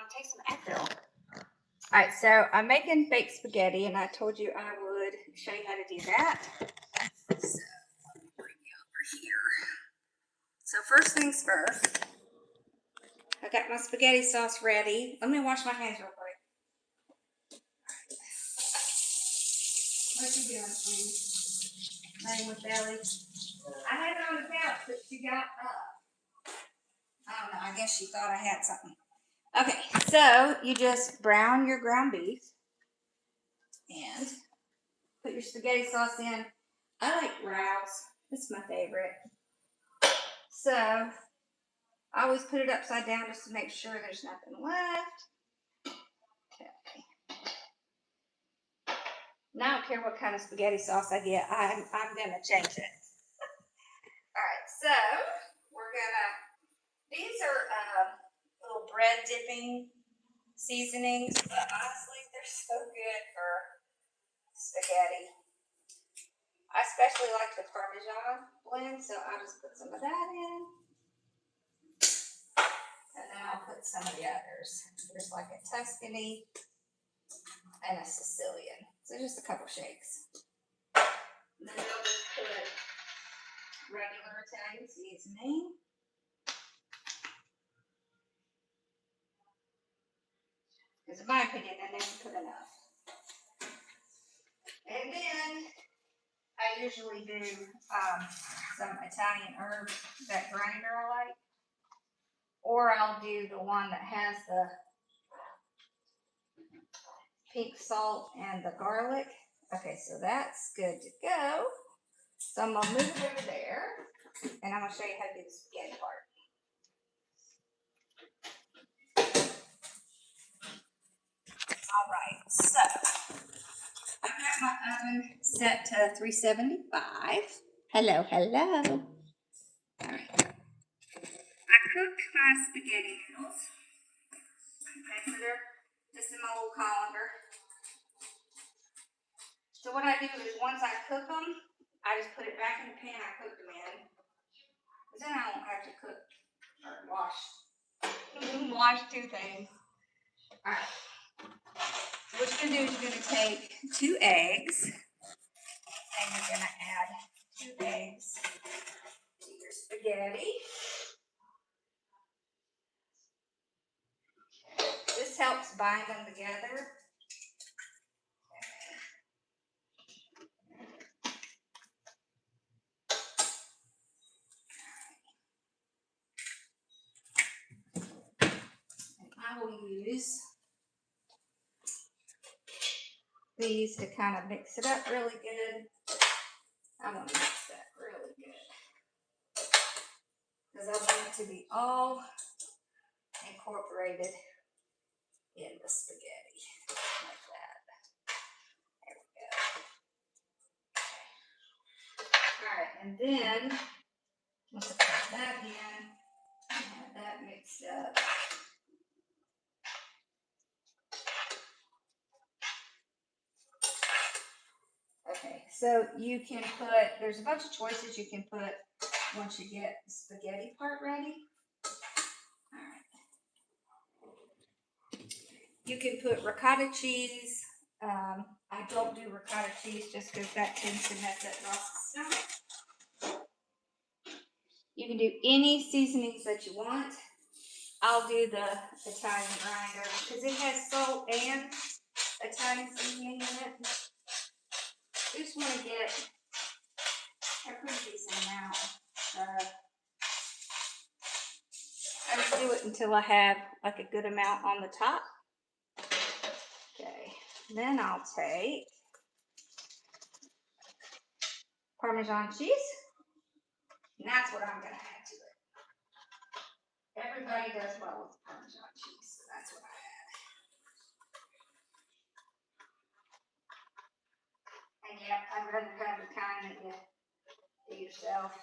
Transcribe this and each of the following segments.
take some Advil. All right, so I'm making baked spaghetti, and I told you I would show you how to do that. So, bring you over here. So first things first, I got my spaghetti sauce ready. Let me wash my hands real quick. What you doing, sweetie? Laying with Belly. I had her on the couch, but she got up. I don't know. I guess she thought I had something. Okay, so you just brown your ground beef and put your spaghetti sauce in. I like Ralph's. It's my favorite. So I always put it upside down just to make sure there's nothing left. Okay. Now I don't care what kind of spaghetti sauce I get. I'm gonna change it. All right, so we're gonna. These are little bread dipping seasonings, but honestly, they're so good for spaghetti. I especially like the Parmesan blend, so I'll just put some of that in. And then I'll put some of the others. There's like a Tuscany and a Sicilian. So just a couple shakes. And then I'll just put regular Italian seasoning. Because in my opinion, I never put enough. And then I usually do some Italian herbs, that grinder I like. Or I'll do the one that has the pink salt and the garlic. Okay, so that's good to go. So I'm going to move it over there, and I'm going to show you how to do the spaghetti part. All right, so I've got my oven set to 375. Hello, hello. All right. I cook my spaghetti noodles. Okay, so they're just in my little colander. So what I do is once I cook them, I just put it back in the pan I cooked them in. Because then I won't have to cook or wash two things. All right. So what you're going to do is you're going to take 2 eggs. And you're going to add 2 eggs to your spaghetti. This helps bind them together. And I will use these to kind of mix it up really good. I want to mix that really good. Because I want it to be all incorporated in the spaghetti. Like that. There we go. Alright, and then once I put that in, have that mixed up. Okay, so you can put, there's a bunch of choices you can put once you get the spaghetti part ready. Alright. You can put ricotta cheese. I don't do ricotta cheese just because that tends to mess up Ross's stomach. You can do any seasonings that you want. I'll do the Italian grinder because it has salt and Italian seasoning in it. I just want to get a pretty decent amount. I just do it until I have like a good amount on the top. Okay, then I'll take Parmesan cheese, and that's what I'm going to add to it. Everybody does well with Parmesan cheese, so that's what I add. And yeah, I'd rather have the kind that you do yourself.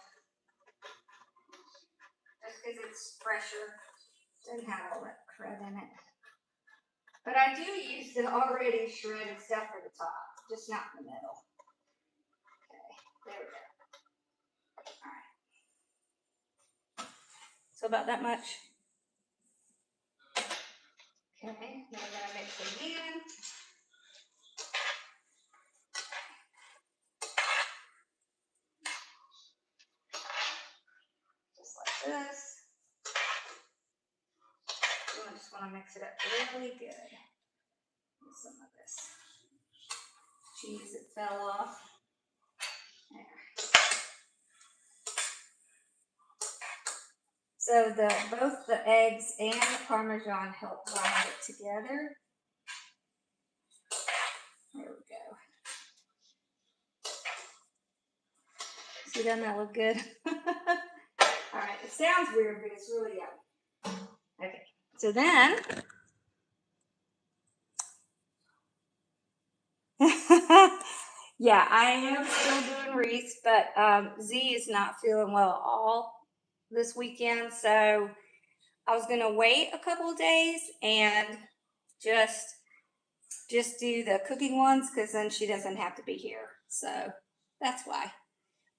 Just because it's fresher, doesn't have all that crud in it. But I do use the already shredded stuff for the top, just not in the middle. Okay, there we go. Alright. So about that much. just want to mix it up really good with some of this cheese that fell off. There. So both the eggs and the Parmesan help bind it together. There we go. See, doesn't that look good? All right, it sounds weird, but it's really yummy. Okay, so then, yeah, I am still doing wreaths, but Z is not feeling well at all this weekend, so I was gonna wait a couple of days and just do the cooking ones, because then she doesn't have to be here. So that's why.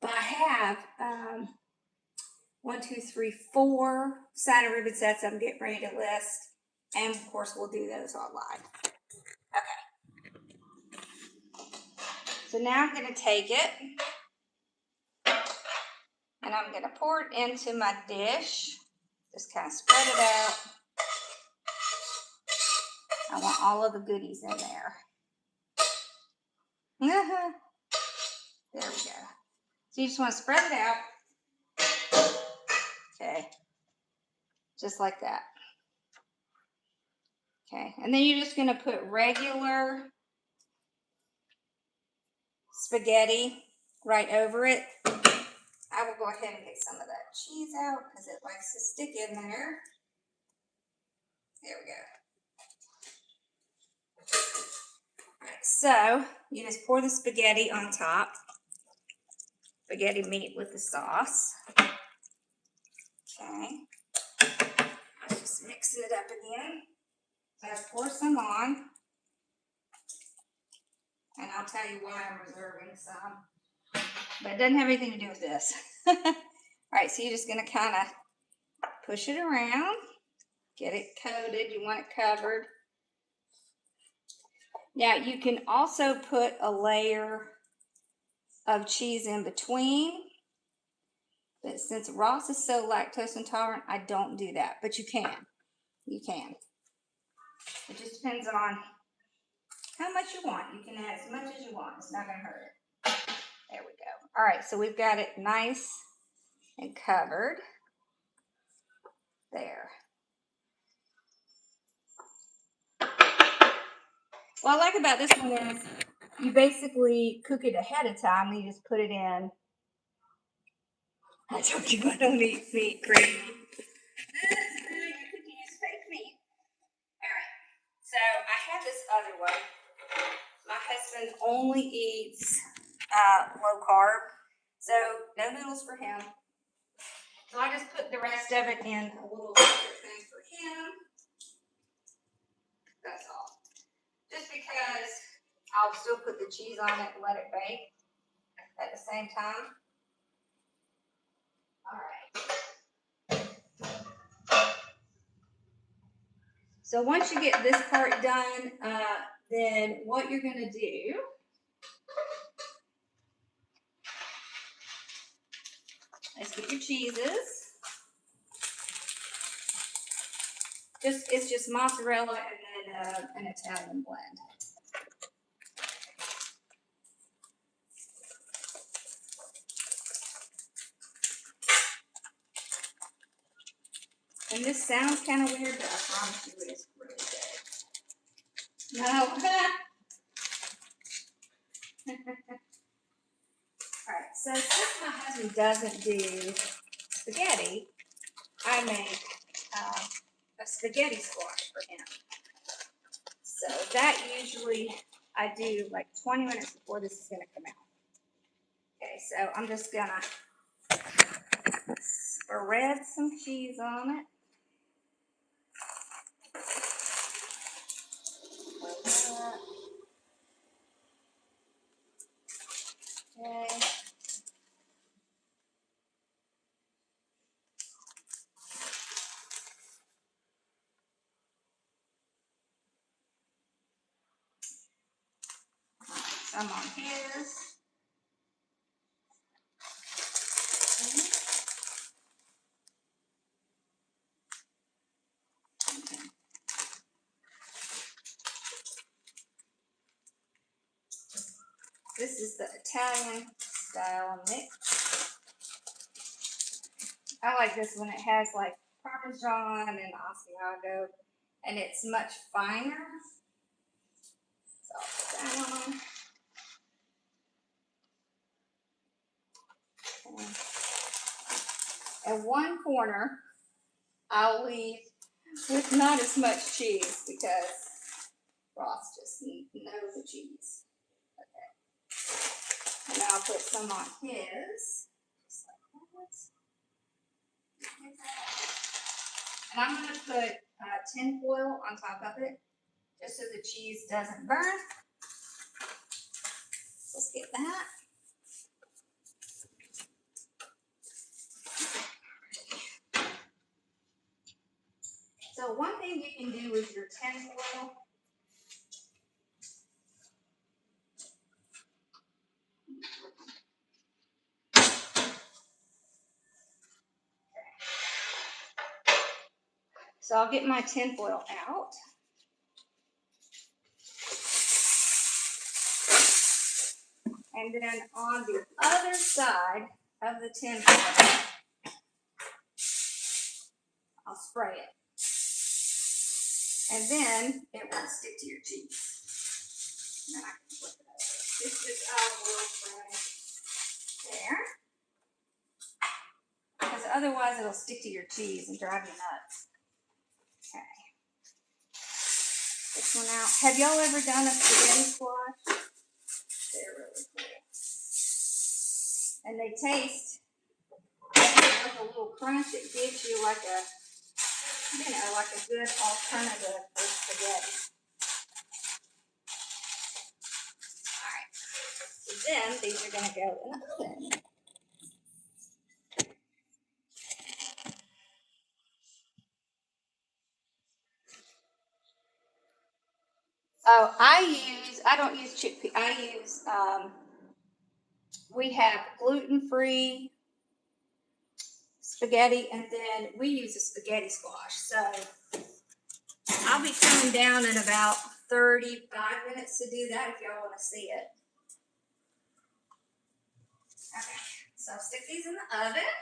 But I have 1, 2, 3, 4 satin ribbon sets I'm getting ready to list. And of course we'll do those online. Okay. So now I'm gonna take it and I'm gonna pour it into my dish. Just kind of spread it out. I want all of the goodies in there. There we go. So you just want to spread it out. Okay. Just like that. Okay. And then you're just going to put regular spaghetti right over it. I will go ahead and get some of that cheese out because it likes to stick in there. There we go. All right, so you just pour the spaghetti on top. Spaghetti meat with the sauce. Okay. Just mixing it up again. So I pour some on. And I'll tell you why I'm reserving some. But it doesn't have anything to do with this. All right, so you're just going to kind of push it around. Get it coated. You want it covered. Now, you can also put a layer of cheese in between. But since Ross is so lactose intolerant, I don't do that. But you can. You can. It just depends on how much you want. You can add as much as you want. It's not going to hurt it. There we go. All right, so we've got it nice and covered. There. What I like about this one is you basically cook it ahead of time. And you just put it in. I told you I don't eat meat, crazy. You're cooking is fake meat. All right. So I have this other one. My husband only eats low carb, so no noodles for him. So I just put the rest of it in a little separate thing for him. That's all. Just because I'll still put the cheese on it and let it bake at the same time. All right. So once you get this part done, then what you're going to do is get your cheeses. It's just mozzarella and then an Italian blend. And this sounds kind of weird, but I promise you it is really good. No. Alright, so since my husband doesn't do spaghetti, I make a spaghetti squash for him. So that usually I do like 20 minutes before this is going to come out. Okay, so I'm just going to spread some cheese on it. Okay. Some on his. Okay. This is the Italian style mix. I like this one. It has like Parmesan and Asiago, and it's much finer. So I'll put that on. And one corner I'll leave with not as much cheese because Ross just knows the cheese. Okay. And I'll put some on his. Just like that. And I'm going to put tin foil on top of it just so the cheese doesn't burn. Let's get that. So one thing you can do with your tin foil, so I'll get my tin foil out. And then on the other side of the tin foil, I'll spray it. And then it won't stick to your cheese. Now I can flip it over. This is will spray there. Because otherwise it'll stick to your cheese and drive you nuts. Okay. This one out. Have y'all ever done a spaghetti squash? They're really cool. And they taste like a little crunch. It gives you like a, you know, like a good alternative for spaghetti. Alright. So then these are going to go in the oven. Oh, I don't use chickpea. I use, we have gluten-free spaghetti, and then we use a spaghetti squash. So I'll be coming down in about 35 minutes to do that if y'all want to see it. Okay, so I'll stick these in the oven.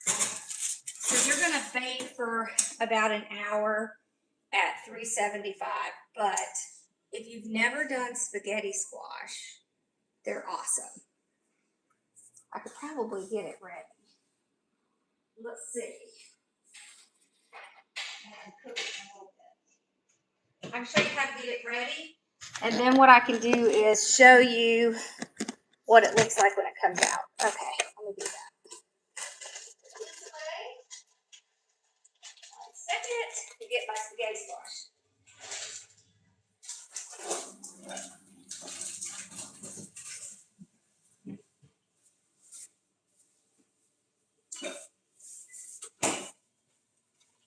So you're going to bake for about an hour at 375, but if you've never done spaghetti squash, they're awesome. I could probably get it ready. Let's see. I can show you how to get it ready, and then what I can do is show you what it looks like when it comes out. Okay, let me do that. This way. 1 second to get my spaghetti squash.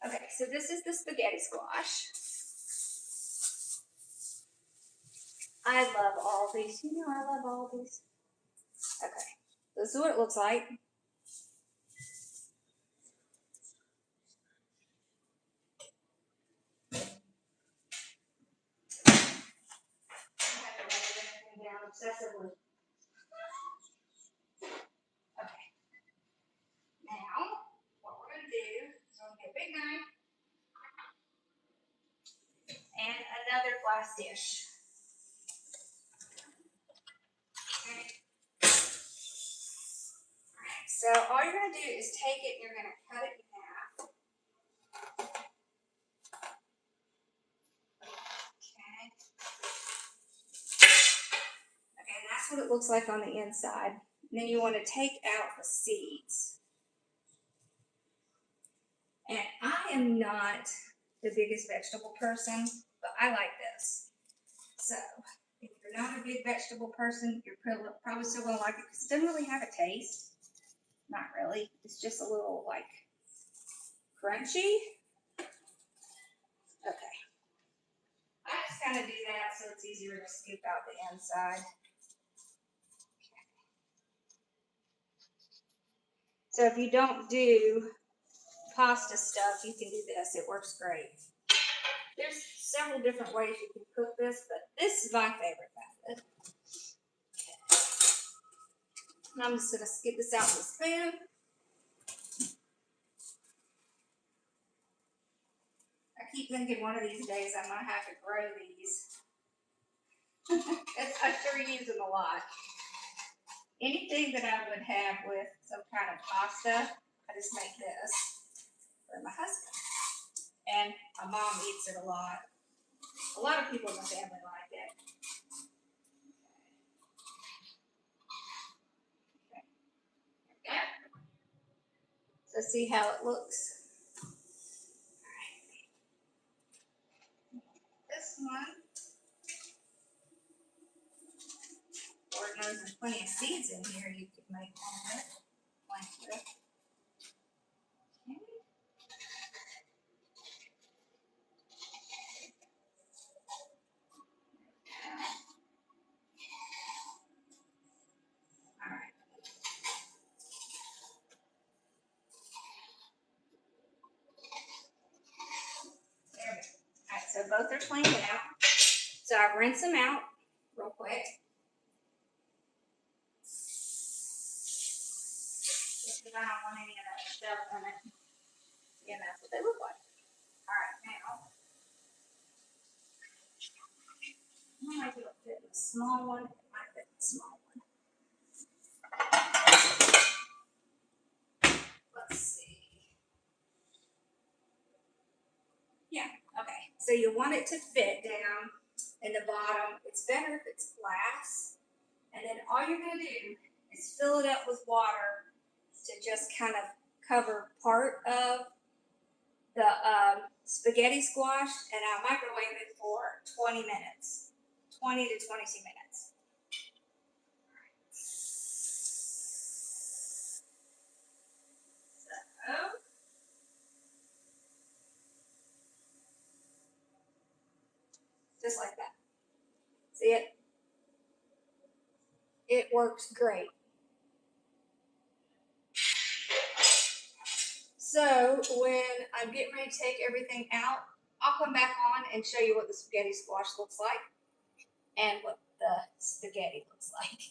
Okay, so this is the spaghetti squash. I love all these. You know I love all these. Okay, this is what it looks like. Down obsessively. Okay. Now, what we're going to do is we're going to get a big knife and another glass dish. Okay. Alright, so all you're going to do is take it and you're going to cut it in half. Okay. Okay, and that's what it looks like on the inside. And then you want to take out the seeds. And I am not the biggest vegetable person, but I like this. So, if you're not a big vegetable person, you're probably still going to like it because it doesn't really have a taste. Not really. It's just a little, like, crunchy. Okay. I just kind of do that so it's easier to scoop out the inside. Okay. So if you don't do pasta stuff, you can do this. It works great. There's several different ways you can cook this, but this is my favorite method. And I'm just gonna scoop this out with a spoon. I keep thinking one of these days I'm gonna have to grow these. I sure use them a lot. Anything that I would have with some kind of pasta, I just make this for my husband. And my mom eats it a lot. A lot of people in the family like it. Okay. So see how it looks. This one, Lord knows there's plenty of seeds in here you could make one with. Like this. Okay. All right. There we go. All right, so both are cleaned out. So I rinse them out real quick. Just because I don't want any of that stuff in it. And that's what they look like. All right, now. I might be able to fit in a small one. It might fit in a small one. Let's see. Yeah, okay. So you want it to fit down in the bottom. It's better if it's glass. And then all you're going to do is fill it up with water to just kind of cover part of the spaghetti squash, and I'll microwave it for 20 minutes. 20 to 22 minutes. So, just like that. See it? It works great. So when I'm getting ready to take everything out, I'll come back on and show you what the spaghetti squash looks like and what the spaghetti looks like.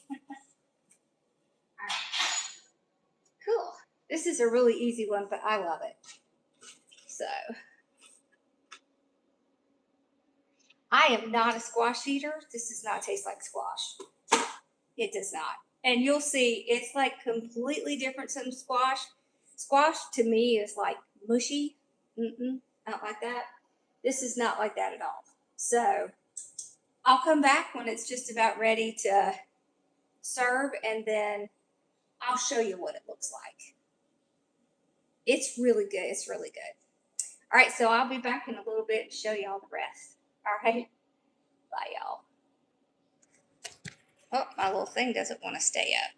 All right. Cool. This is a really easy one, but I love it. So I am not a squash eater. This does not taste like squash. It does not. And you'll see it's like completely different from squash. Squash to me is like mushy. I don't like that. This is not like that at all. So I'll come back when it's just about ready to serve, and then I'll show you what it looks like. It's really good. It's really good. All right, so I'll be back in a little bit to show y'all the rest. All right, bye y'all. Oh, my little thing doesn't want to stay up.